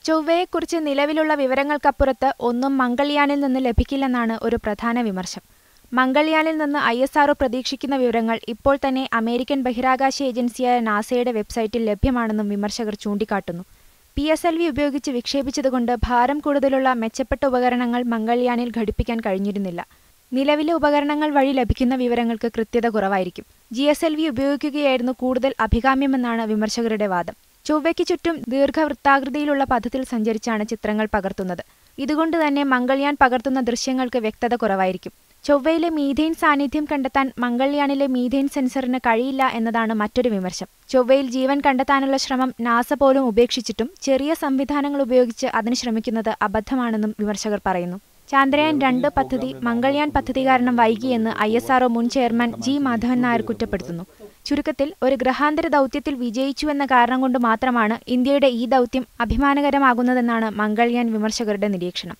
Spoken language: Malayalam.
ചൊവ്വയെക്കുറിച്ച് നിലവിലുള്ള വിവരങ്ങൾക്കപ്പുറത്ത് ഒന്നും മംഗൾയാനിൽ നിന്ന് ലഭിക്കില്ലെന്നാണ് ഒരു പ്രധാന വിമർശം. മംഗൾയാനിൽ നിന്ന് ISRO പ്രതീക്ഷിക്കുന്ന വിവരങ്ങൾ ഇപ്പോൾ തന്നെ അമേരിക്കൻ ബഹിരാകാശ ഏജൻസിയായ നാസയുടെ വെബ്സൈറ്റിൽ ലഭ്യമാണെന്നും വിമർശകർ ചൂണ്ടിക്കാട്ടുന്നു. PSLV ഉപയോഗിച്ച് വിക്ഷേപിച്ചതുകൊണ്ട് ഭാരം കൂടുതലുള്ള മെച്ചപ്പെട്ട ഉപകരണങ്ങൾ മംഗൾയാനിൽ ഘടിപ്പിക്കാൻ കഴിഞ്ഞിരുന്നില്ല. നിലവിലെ ഉപകരണങ്ങൾ വഴി ലഭിക്കുന്ന വിവരങ്ങൾക്ക് കൃത്യത കുറവായിരിക്കും. GSLV ഉപയോഗിക്കുകയായിരുന്നു കൂടുതൽ അഭികാമ്യമെന്നാണ് വിമർശകരുടെ വാദം. ചൊവ്വയ്ക്ക് ചുറ്റും ദീർഘവൃത്താകൃതിയിലുള്ള പഥത്തിൽ സഞ്ചരിച്ചാണ് ചിത്രങ്ങൾ പകർത്തുന്നത്. ഇതുകൊണ്ട് തന്നെ മംഗൾയാൻ പകർത്തുന്ന ദൃശ്യങ്ങൾക്ക് വ്യക്തത കുറവായിരിക്കും. ചൊവ്വയിലെ മീഥെയ്ൻ സാന്നിധ്യം കണ്ടെത്താൻ മംഗൾയാനിലെ മീഥെയ്ൻ സെൻസറിന് കഴിയില്ല എന്നതാണ് മറ്റൊരു വിമർശം. ചൊവ്വയിൽ ജീവൻ കണ്ടെത്താനുള്ള ശ്രമം നാസ പോലും ഉപേക്ഷിച്ചിട്ടും ചെറിയ സംവിധാനങ്ങൾ ഉപയോഗിച്ച് അതിന് ശ്രമിക്കുന്നത് അബദ്ധമാണെന്നും വിമർശകർ പറയുന്നു. ചാന്ദ്രയാൻ 2 പദ്ധതി മംഗൾയാൻ പദ്ധതി കാരണം വൈകിയെന്ന് ISRO മുൻ ചെയർമാൻ G. മാധവൻ നായർ കുറ്റപ്പെടുത്തുന്നു. ചുരുക്കത്തിൽ, ഒരു ഗ്രഹാന്തര ദൗത്യത്തിൽ വിജയിച്ചുവെന്ന കാരണം കൊണ്ട് മാത്രമാണ് ഇന്ത്യയുടെ ഈ ദൗത്യം അഭിമാനകരമാകുന്നതെന്നാണ് മംഗൾയാൻ വിമർശകരുടെ നിരീക്ഷണം.